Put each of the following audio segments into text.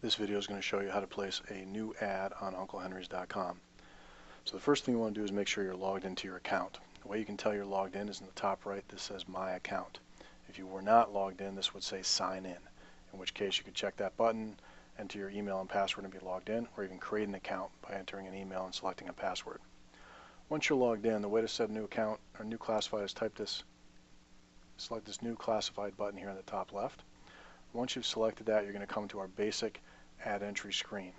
This video is going to show you how to place a new ad on UncleHenrys.com. So the first thing you want to do is make sure you're logged into your account. The way you can tell you're logged in is in the top right. This says My Account. If you were not logged in, this would say Sign In which case you could check that button, enter your email and password and be logged in, or even create an account by entering an email and selecting a password. Once you're logged in, the way to set a new account or new classified is select this new classified button here in the top left. Once you've selected that, you're going to come to our basic ad entry screen.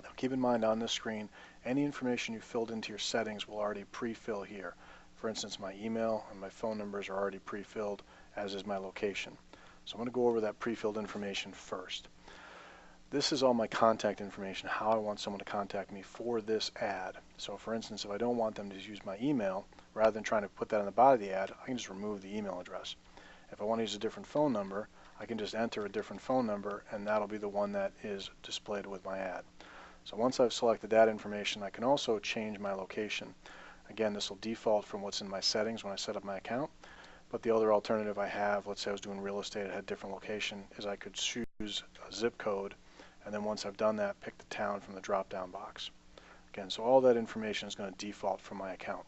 Now keep in mind on this screen, any information you filled into your settings will already pre-fill here. For instance, my email and my phone numbers are already pre-filled, as is my location. So I'm going to go over that pre-filled information first. This is all my contact information, how I want someone to contact me for this ad. So for instance, if I don't want them to use my email, rather than trying to put that in the body of the ad, I can just remove the email address. If I want to use a different phone number, I can just enter a different phone number and that'll be the one that is displayed with my ad. So once I've selected that information, I can also change my location. Again, this will default from what's in my settings when I set up my account, but the other alternative I have, let's say I was doing real estate, it had a different location, is I could choose a zip code, and then once I've done that, pick the town from the drop-down box. Again, so all that information is going to default from my account.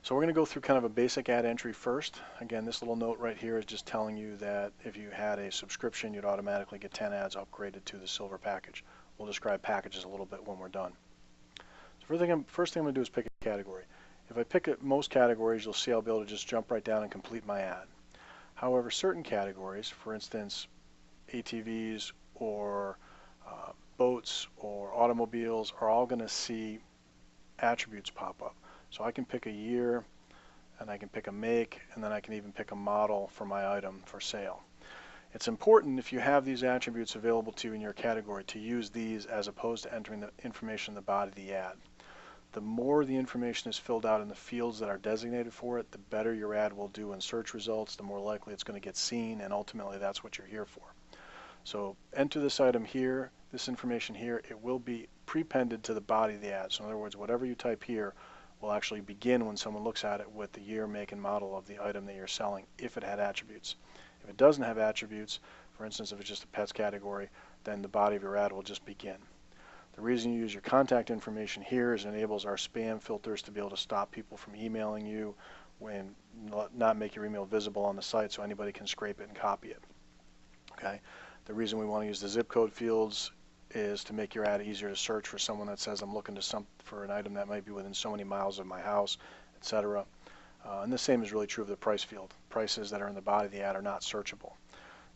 So we're going to go through kind of a basic ad entry first. Again, this little note right here is just telling you that if you had a subscription, you'd automatically get 10 ads upgraded to the silver package. We'll describe packages a little bit when we're done. So first thing I'm going to do is pick a category. If I pick most categories, you'll see I'll be able to just jump right down and complete my ad. However, certain categories, for instance, ATVs or boats or automobiles, are all going to see attributes pop up. So I can pick a year, and I can pick a make, and then I can even pick a model for my item for sale. It's important, if you have these attributes available to you in your category, to use these as opposed to entering the information in the body of the ad. The more the information is filled out in the fields that are designated for it, the better your ad will do in search results, the more likely it's going to get seen, and ultimately that's what you're here for. So enter this item here, this information here, it will be prepended to the body of the ad. So in other words, whatever you type here will actually begin when someone looks at it with the year, make, and model of the item that you're selling, if it had attributes. If it doesn't have attributes, for instance, if it's just a pets category, then the body of your ad will just begin. The reason you use your contact information here is it enables our spam filters to be able to stop people from emailing you and not make your email visible on the site so anybody can scrape it and copy it. Okay. The reason we want to use the zip code fields is to make your ad easier to search for someone that says I'm looking for an item that might be within so many miles of my house, etc. And the same is really true of the price field. Prices that are in the body of the ad are not searchable.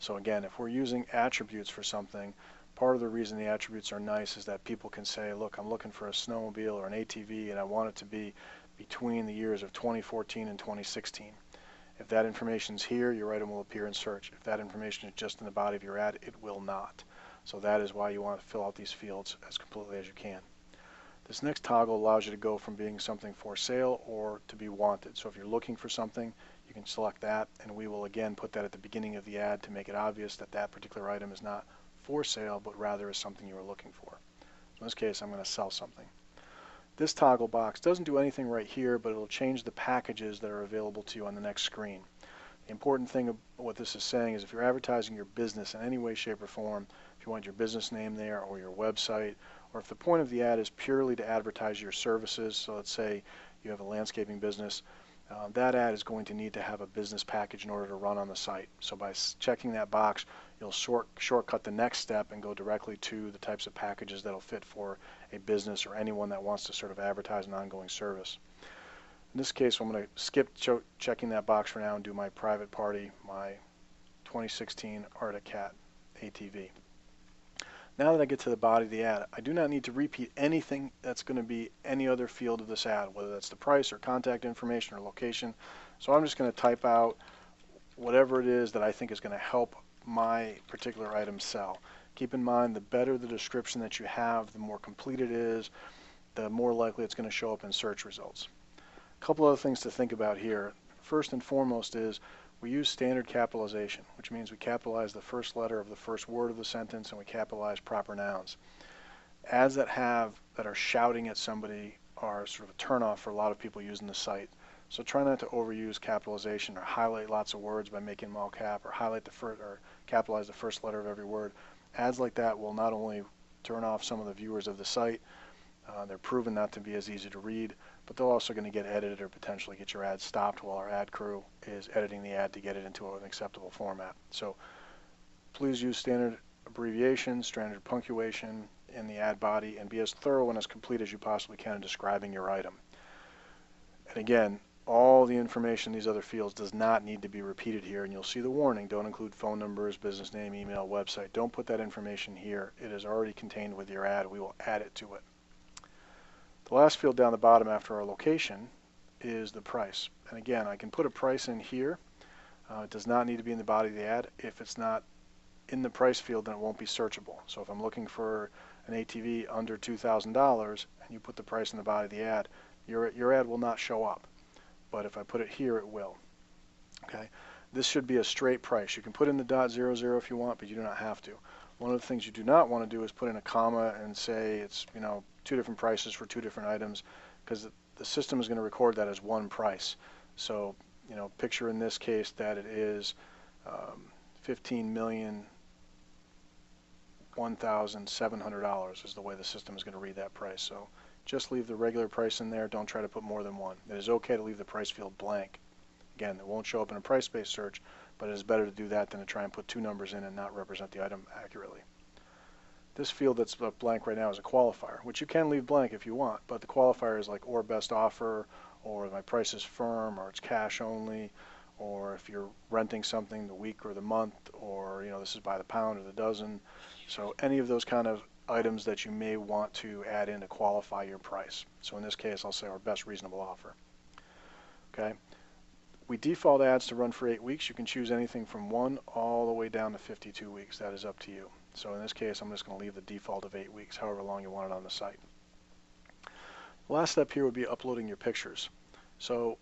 So again, if we're using attributes for something, part of the reason the attributes are nice is that people can say, look, I'm looking for a snowmobile or an ATV and I want it to be between the years of 2014 and 2016. If that information is here, your item will appear in search. If that information is just in the body of your ad, it will not. So that is why you want to fill out these fields as completely as you can. This next toggle allows you to go from being something for sale or to be wanted. So if you're looking for something, you can select that, and we will again put that at the beginning of the ad to make it obvious that that particular item is not for sale, but rather is something you are looking for. So in this case, I'm going to sell something. This toggle box doesn't do anything right here, but it'll change the packages that are available to you on the next screen. The important thing of what this is saying is if you're advertising your business in any way, shape, or form, if you want your business name there or your website, or if the point of the ad is purely to advertise your services, so let's say you have a landscaping business, that ad is going to need to have a business package in order to run on the site. So by checking that box, you'll shortcut the next step and go directly to the types of packages that will fit for a business or anyone that wants to sort of advertise an ongoing service. In this case, I'm going to skip checking that box for now and do my private party, my 2016 Arctic Cat ATV. Now that I get to the body of the ad, I do not need to repeat anything that's going to be any other field of this ad, whether that's the price or contact information or location. So I'm just going to type out whatever it is that I think is going to help my particular item sell. Keep in mind, the better the description that you have, the more complete it is, the more likely it's going to show up in search results. A couple other things to think about here. First and foremost is we use standard capitalization, which means we capitalize the first letter of the first word of the sentence and we capitalize proper nouns. Ads that are shouting at somebody are sort of a turnoff for a lot of people using the site. So try not to overuse capitalization or highlight lots of words by making them all cap or highlight or capitalize the first letter of every word. Ads like that will not only turn off some of the viewers of the site, they're proven not to be as easy to read, but they're also going to get edited or potentially get your ad stopped while our ad crew is editing the ad to get it into an acceptable format. So please use standard abbreviations, standard punctuation in the ad body, and be as thorough and as complete as you possibly can in describing your item. And again, all the information in these other fields does not need to be repeated here, and you'll see the warning: don't include phone numbers, business name, email, website. Don't put that information here. It is already contained with your ad. We will add it to it. The last field down the bottom after our location is the price. And again, I can put a price in here. It does not need to be in the body of the ad. If it's not in the price field, then it won't be searchable. So if I'm looking for an ATV under $2,000 and you put the price in the body of the ad, your ad will not show up. But if I put it here, it will. Okay. This should be a straight price. You can put in the .00 if you want, but you do not have to. One of the things you do not want to do is put in a comma and say it's, you know, two different prices for two different items, because the system is going to record that as one price. So, you know, picture in this case that it is $15,001,700 is the way the system is going to read that price. So just leave the regular price in there. Don't try to put more than one. It is okay to leave the price field blank. Again, it won't show up in a price-based search, but it is better to do that than to try and put two numbers in and not represent the item accurately. This field that's blank right now is a qualifier, which you can leave blank if you want, but the qualifier is like or best offer, or my price is firm, or it's cash only, or if you're renting something, the week or the month, or, you know, this is by the pound or the dozen. So any of those kind of items that you may want to add in to qualify your price. So in this case, I'll say our best reasonable offer. Okay. We default ads to run for 8 weeks. You can choose anything from 1 all the way down to 52 weeks. That is up to you. So in this case, I'm just going to leave the default of 8 weeks, however long you want it on the site. The last step here would be uploading your pictures. So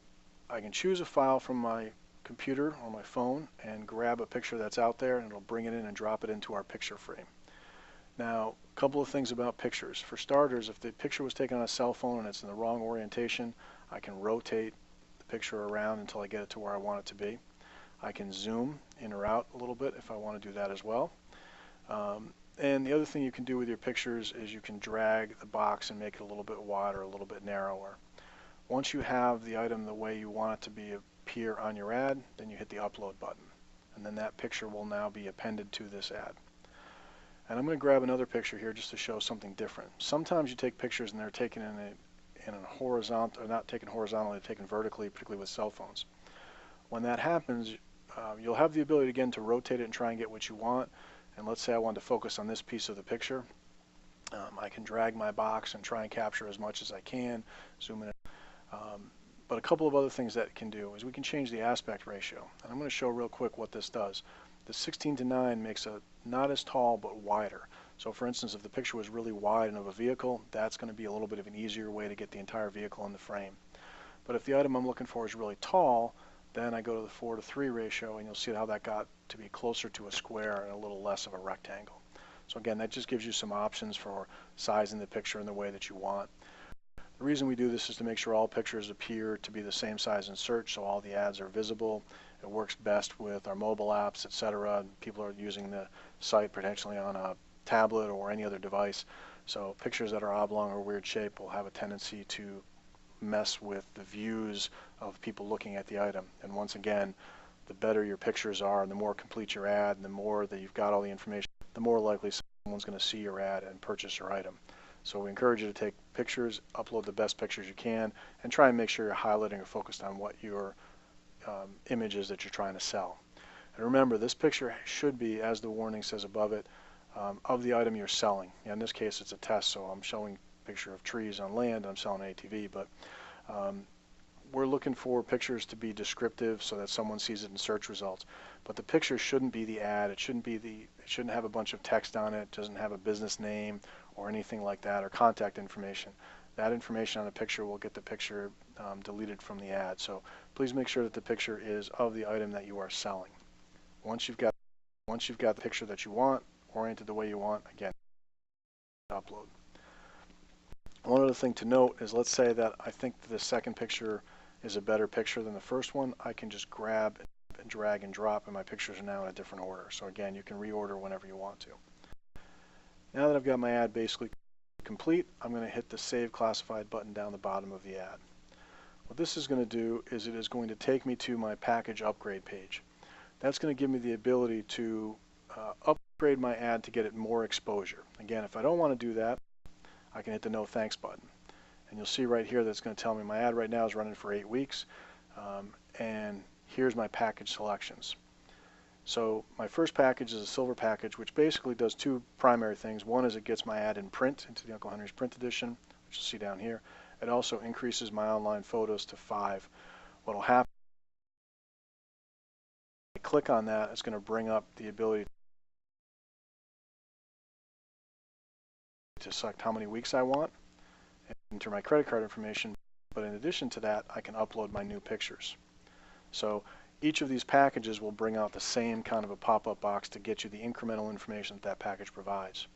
I can choose a file from my computer or my phone and grab a picture that's out there, and it'll bring it in and drop it into our picture frame. Now, a couple of things about pictures. For starters, if the picture was taken on a cell phone and it's in the wrong orientation, I can rotate the picture around until I get it to where I want it to be. I can zoom in or out a little bit if I want to do that as well. And the other thing you can do with your pictures is you can drag the box and make it a little bit wider, a little bit narrower. Once you have the item the way you want it to appear on your ad, then you hit the upload button, and then that picture will now be appended to this ad. And I'm going to grab another picture here just to show something different. Sometimes you take pictures and they're taken in a horizontal, or not taken horizontally, they're taken vertically, particularly with cell phones. When that happens, you'll have the ability again to rotate it and try and get what you want. And let's say I want to focus on this piece of the picture. I can drag my box and try and capture as much as I can, zoom in. But a couple of other things that it can do is we can change the aspect ratio. And I'm going to show real quick what this does. The 16:9 makes it not as tall but wider. So for instance, if the picture was really wide and of a vehicle, that's going to be a little bit of an easier way to get the entire vehicle in the frame. But if the item I'm looking for is really tall, then I go to the 4:3 ratio, and you'll see how that got to be closer to a square and a little less of a rectangle. So again, that just gives you some options for sizing the picture in the way that you want. The reason we do this is to make sure all pictures appear to be the same size in search, so all the ads are visible. It works best with our mobile apps, etc. People are using the site potentially on a tablet or any other device. So pictures that are oblong or weird shape will have a tendency to mess with the views of people looking at the item. And once again, the better your pictures are and the more complete your ad and the more that you've got all the information, the more likely someone's going to see your ad and purchase your item. So we encourage you to take pictures, upload the best pictures you can, and try and make sure you're highlighting or focused on what your image is that you're trying to sell. And remember, this picture should be, as the warning says above it, of the item you're selling. In this case, it's a test, so I'm showing a picture of trees on land. I'm selling an ATV, but we're looking for pictures to be descriptive so that someone sees it in search results. But the picture shouldn't be the ad. It shouldn't have a bunch of text on it. It doesn't have a business name or anything like that, or contact information. That information on the picture will get the picture deleted from the ad. So please make sure that the picture is of the item that you are selling. Once you've got the picture that you want, oriented the way you want, again, upload. One other thing to note is, let's say that I think the second picture is a better picture than the first one. I can just grab and drag and drop, and my pictures are now in a different order. So again, you can reorder whenever you want to. Now that I've got my ad basically complete, I'm going to hit the Save Classified button down the bottom of the ad. What this is going to do is it is going to take me to my package upgrade page. That's going to give me the ability to upgrade my ad to get it more exposure. Again, if I don't want to do that, I can hit the No Thanks button. And you'll see right here that's going to tell me my ad right now is running for 8 weeks. And here's my package selections. So my first package is a silver package, which basically does two primary things. One is it gets my ad in print into the Uncle Henry's print edition, which you'll see down here. It also increases my online photos to 5. What will happen, if I click on that, it's going to bring up the ability to select how many weeks I want, enter my credit card information, but in addition to that, I can upload my new pictures. So each of these packages will bring out the same kind of a pop-up box to get you the incremental information that package provides.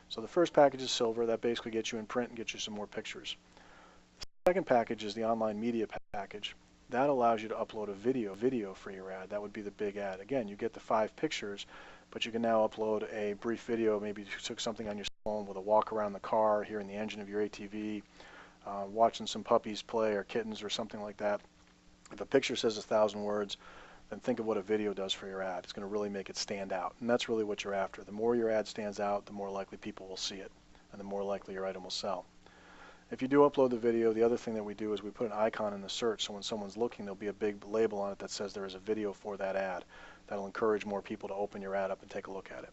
So the first package is silver. That basically gets you in print and gets you some more pictures. The second package is the online media package. That allows you to upload a video for your ad. That would be the big ad. Again, you get the 5 pictures, but you can now upload a brief video. Maybe you took something on your phone with a walk around the car, hearing the engine of your ATV, watching some puppies play or kittens or something like that. If a picture says 1,000 words, then think of what a video does for your ad. It's going to really make it stand out. And that's really what you're after. The more your ad stands out, the more likely people will see it, and the more likely your item will sell. If you do upload the video, the other thing that we do is we put an icon in the search, so when someone's looking, there'll be a big label on it that says there is a video for that ad. That'll encourage more people to open your ad up and take a look at it.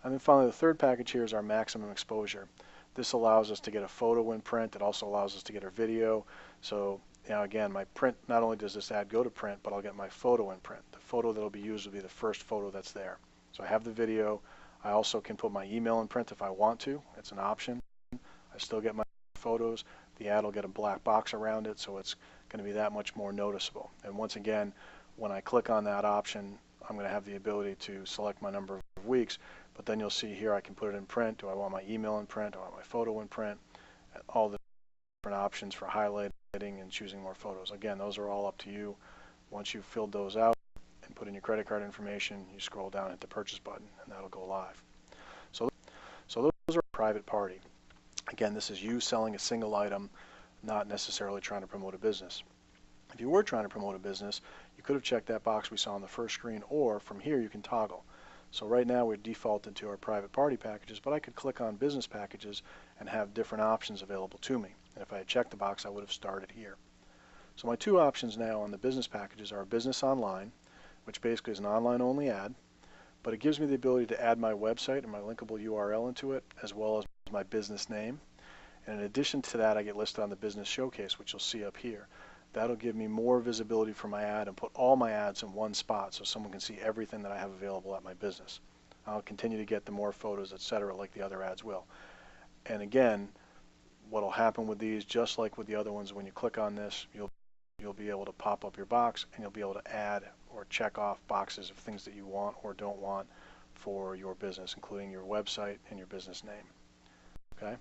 And then finally, the third package here is our maximum exposure. This allows us to get a photo in print. It also allows us to get our video. So now again, my print, not only does this ad go to print, but I'll get my photo in print. The photo that will be used will be the first photo that's there. So I have the video. I also can put my email in print if I want to. It's an option. I still get my photos. The ad will get a black box around it, so it's going to be that much more noticeable. And once again, when I click on that option, I'm going to have the ability to select my number of weeks, but then you'll see here I can put it in print. Do I want my email in print? Do I want my photo in print? All the different options for highlighting and choosing more photos. Again, those are all up to you. Once you've filled those out and put in your credit card information, you scroll down and hit the purchase button, and that'll go live. So those are private party. Again, this is you selling a single item, not necessarily trying to promote a business. If you were trying to promote a business, you could have checked that box we saw on the first screen, or from here you can toggle. So right now we're defaulted to our private party packages, but I could click on business packages and have different options available to me. And if I had checked the box, I would have started here. So my two options now on the business packages are Business Online, which basically is an online-only ad, but it gives me the ability to add my website and my linkable URL into it, as well as my business name. And in addition to that, I get listed on the Business Showcase, which you'll see up here. That'll give me more visibility for my ad and put all my ads in one spot so someone can see everything that I have available at my business. I'll continue to get the more photos, etc., like the other ads will. And again, what will happen with these, just like with the other ones, when you click on this, you'll be able to pop up your box and you'll be able to add or check off boxes of things that you want or don't want for your business, including your website and your business name. Okay?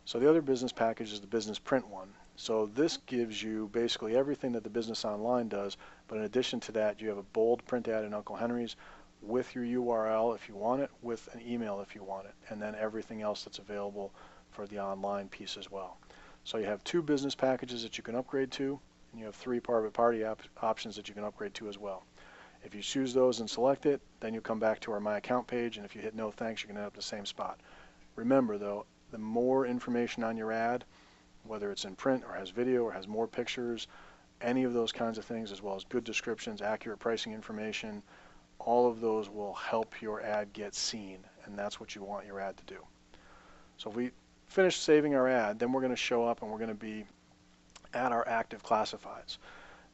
So the other business package is the business print one. So this gives you basically everything that the Business Online does, but in addition to that, you have a bold print ad in Uncle Henry's with your URL if you want it, with an email if you want it, and then everything else that's available for the online piece as well. So you have 2 business packages that you can upgrade to, and you have 3 private party options that you can upgrade to as well. If you choose those and select it, then you come back to our My Account page, and if you hit No Thanks, you're going to end up in the same spot. Remember though, the more information on your ad, whether it's in print or has video or has more pictures, any of those kinds of things, as well as good descriptions, accurate pricing information, all of those will help your ad get seen, and that's what you want your ad to do. So if we finish saving our ad, then we're going to show up and we're going to be at our active classifieds.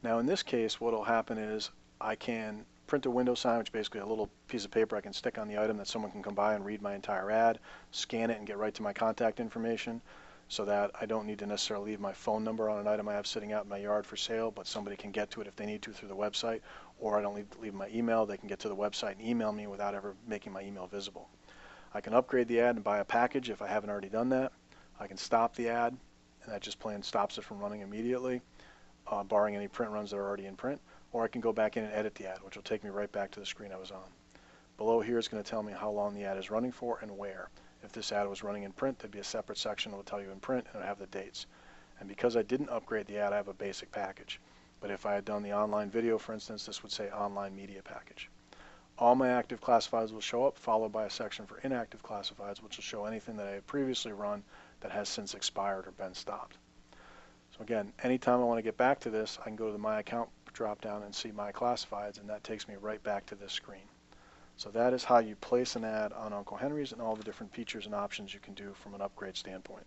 Now in this case, what will happen is I can print a window sign, which is basically a little piece of paper I can stick on the item that someone can come by and read my entire ad, scan it and get right to my contact information, so that I don't need to necessarily leave my phone number on an item I have sitting out in my yard for sale, but somebody can get to it if they need to through the website, or I don't need to leave my email. They can get to the website and email me without ever making my email visible. I can upgrade the ad and buy a package if I haven't already done that. I can stop the ad, and that just plain stops it from running immediately, barring any print runs that are already in print, or I can go back in and edit the ad, which will take me right back to the screen I was on. Below here is going to tell me how long the ad is running for and where. If this ad was running in print, there'd be a separate section that will tell you in print, and it'll have the dates. And because I didn't upgrade the ad, I have a basic package. But if I had done the online video, for instance, this would say online media package. All my active classifieds will show up, followed by a section for inactive classifieds, which will show anything that I have previously run that has since expired or been stopped. So again, anytime I want to get back to this, I can go to the My Account drop down and see My Classifieds, and that takes me right back to this screen. So that is how you place an ad on Uncle Henry's and all the different features and options you can do from an upgrade standpoint.